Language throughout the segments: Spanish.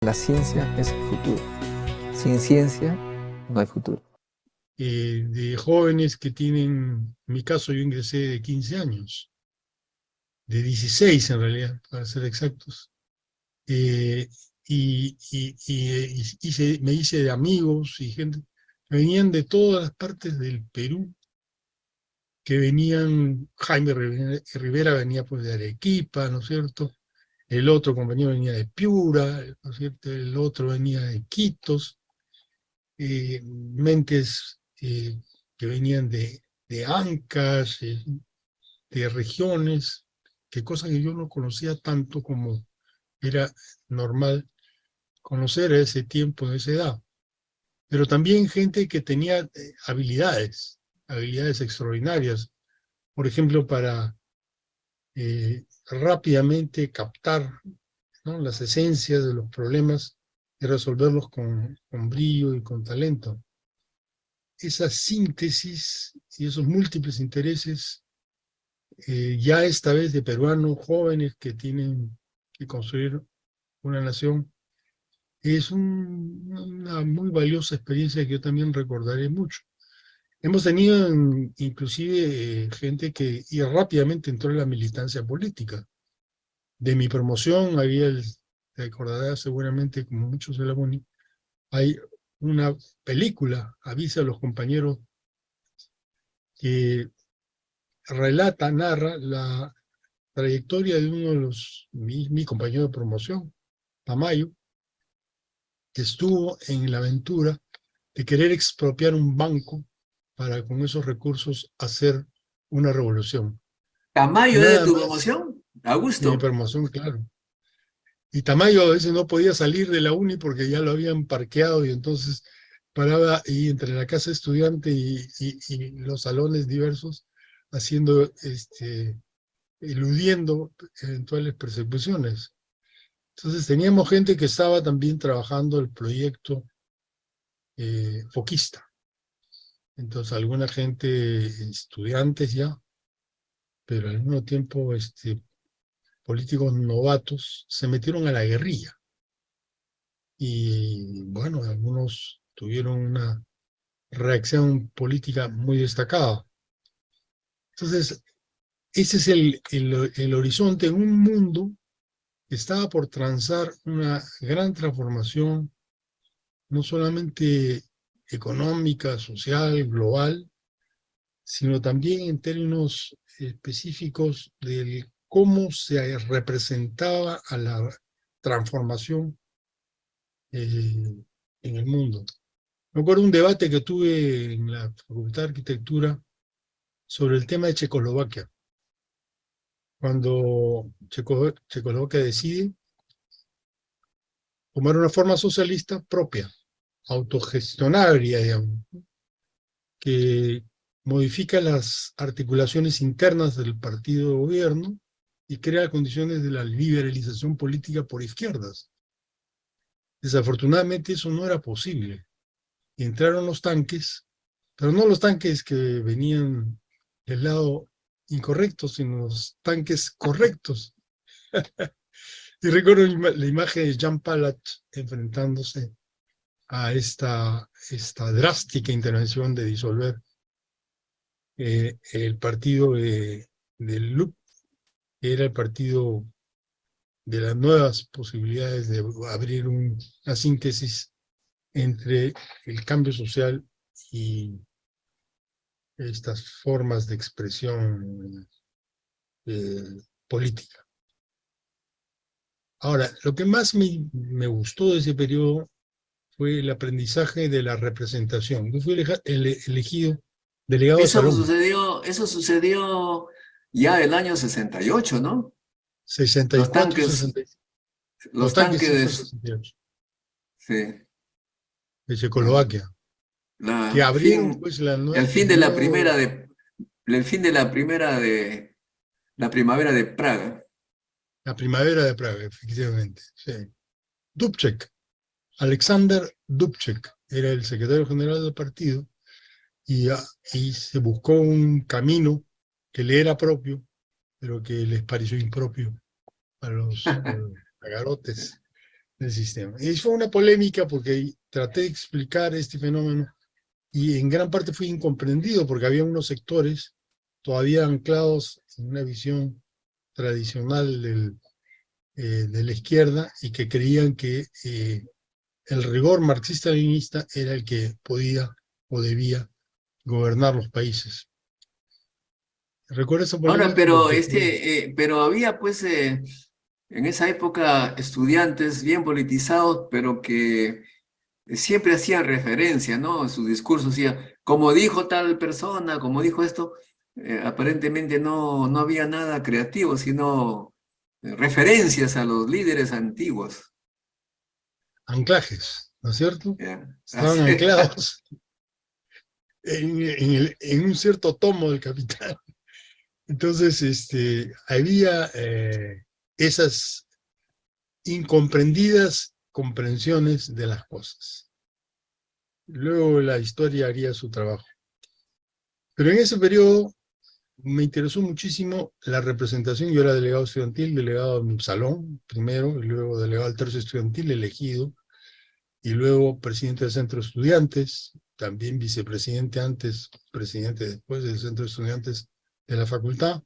La ciencia es el futuro. Sin ciencia no hay futuro. De jóvenes que tienen, en mi caso yo ingresé de 15 años, de 16 en realidad, para ser exactos, eh, me hice de amigos y gente que venían de todas las partes del Perú, que venían, Jaime Rivera venía pues de Arequipa, ¿no es cierto? El otro compañero venía de Piura, ¿no es cierto? El otro venía de Iquitos, mentes que venían de Ancas, de regiones, que cosa que yo no conocía tanto como era normal conocer a ese tiempo, a esa edad. Pero también gente que tenía habilidades extraordinarias, por ejemplo, para rápidamente captar, ¿no?, las esencias de los problemas y resolverlos con brillo y con talento. Esa síntesis y esos múltiples intereses, ya esta vez de peruanos jóvenes que tienen que construir una nación, es una muy valiosa experiencia que yo también recordaré mucho. Hemos tenido inclusive gente que y rápidamente entró en la militancia política. De mi promoción había, te acordarás seguramente, como muchos de la UNI, hay una película, avisa a los compañeros, que narra la trayectoria de uno de mi compañero de promoción, Tamayo, que estuvo en la aventura de querer expropiar un banco para con esos recursos hacer una revolución. ¿Tamayo es de Nada tu más, promoción? de mi Augusto. promoción, claro. Y Tamayo a veces no podía salir de la uni porque ya lo habían parqueado y entonces paraba ahí entre la casa estudiante y los salones diversos haciendo, eludiendo eventuales persecuciones. Entonces teníamos gente que estaba también trabajando el proyecto foquista. Entonces alguna gente, estudiantes ya, pero al mismo tiempo políticos novatos, se metieron a la guerrilla. Y bueno, algunos tuvieron una reacción política muy destacada. Entonces, ese es el horizonte en un mundo que estaba por transar una gran transformación, no solamente económica, social, global, sino también en términos específicos de cómo se representaba a la transformación en el mundo. Me acuerdo un debate que tuve en la Facultad de Arquitectura sobre el tema de Checoslovaquia. Cuando Checoslovaquia decide tomar una forma socialista propia, autogestionaria, digamos, que modifica las articulaciones internas del partido de gobierno y crea condiciones de la liberalización política por izquierdas. Desafortunadamente eso no era posible. Entraron los tanques, pero no los tanques que venían del lado incorrecto, sino los tanques correctos. Y recuerdo la imagen de Jean Palat enfrentándose a esta drástica intervención de disolver el partido de LUP, que era el partido de las nuevas posibilidades de abrir una síntesis entre el cambio social y estas formas de expresión política. Ahora, lo que más me gustó de ese periodo fue el aprendizaje de la representación. Yo fui elegido delegado de salón, Eso sucedió ya el año 68, ¿no? Los 64, tanques, 60, los los tanques sí fue tanques, 68, sí, de la, Checoslovaquia, que abrieron pues el fin de la primera el fin de la primavera de Praga. la primavera de Praga, efectivamente. Sí. Dubček, Alexander Dubček, era el secretario general del partido, y se buscó un camino que le era propio, pero que les pareció impropio a los agarotes del sistema. Y fue una polémica porque traté de explicar este fenómeno y en gran parte fui incomprendido porque había unos sectores todavía anclados en una visión tradicional de la izquierda y que creían que el rigor marxista-leninista era el que podía o debía gobernar los países. Recuerdo esa Ahora, polémica pero, porque pero había pues en esa época estudiantes bien politizados, pero que siempre hacían referencia, ¿no? En sus discursos decía, como dijo tal persona, como dijo esto, aparentemente no había nada creativo, sino referencias a los líderes antiguos. anclajes, ¿no es cierto? ¿Ya? Estaban anclados en un cierto tomo del Capital. Entonces, había esas incomprendidas comprensiones de las cosas. Luego la historia haría su trabajo. Pero en ese periodo me interesó muchísimo la representación. Yo era delegado estudiantil, delegado de mi salón primero, y luego delegado al tercio estudiantil elegido, y luego presidente del centro de estudiantes, también vicepresidente antes, presidente después del centro de estudiantes de la facultad.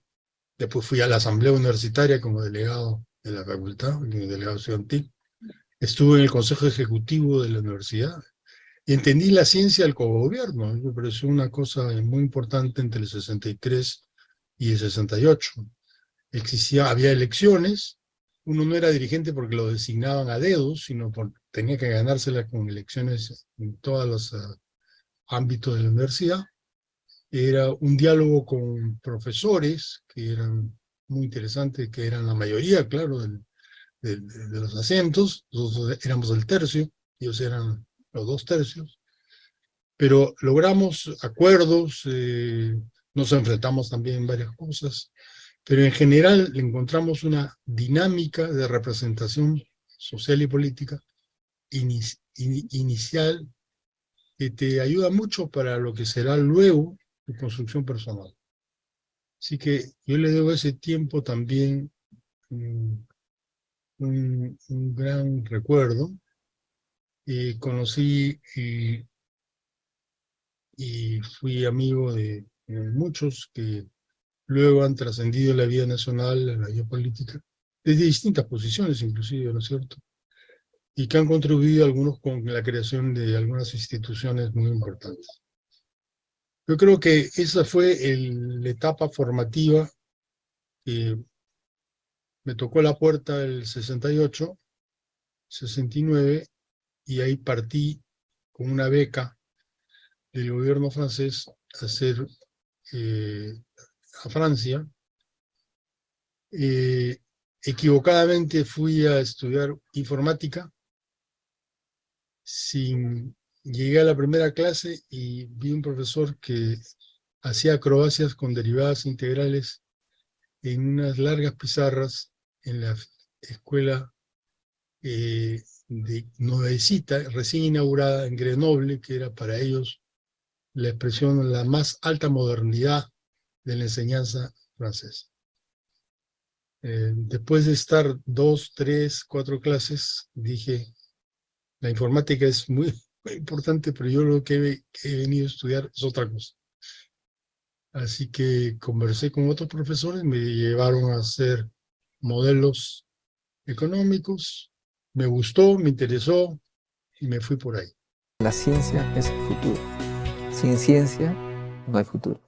Después fui a la asamblea universitaria como delegado de la facultad, como delegado estudiantil. Estuve en el consejo ejecutivo de la universidad y entendí la ciencia del cogobierno. Me pareció una cosa muy importante entre el 63 y el 68. Había elecciones, uno no era dirigente porque lo designaban a dedos, sino porque tenía que ganársela con elecciones en todos los ámbitos de la universidad. Era un diálogo con profesores que eran muy interesantes, que eran la mayoría, claro, de los asientos. Nosotros éramos el tercio, ellos eran los 2 tercios, pero logramos acuerdos, nos enfrentamos también en varias cosas, pero en general encontramos una dinámica de representación social y política inicial que te ayuda mucho para lo que será luego tu construcción personal. Así que yo le debo ese tiempo también un gran recuerdo. Conocí y fui amigo de muchos que luego han trascendido la vida nacional, la vida política, desde distintas posiciones inclusive, ¿no es cierto? Y que han contribuido algunos con la creación de algunas instituciones muy importantes. Yo creo que esa fue la etapa formativa que me tocó la puerta del 68, 69, y ahí partí con una beca del gobierno francés a hacer a Francia. Equivocadamente fui a estudiar informática. Llegué a la primera clase y vi un profesor que hacía acrobacias con derivadas integrales en unas largas pizarras en la escuela nuevecita, recién inaugurada en Grenoble, que era para ellos la expresión, la más alta modernidad de la enseñanza francesa. Después de estar 2, 3, 4 clases, dije, la informática es muy importante, pero yo lo que he venido a estudiar es otra cosa. Así que conversé con otros profesores, me llevaron a hacer modelos económicos, me gustó, me interesó y me fui por ahí. La ciencia es el futuro. Sin ciencia no hay futuro.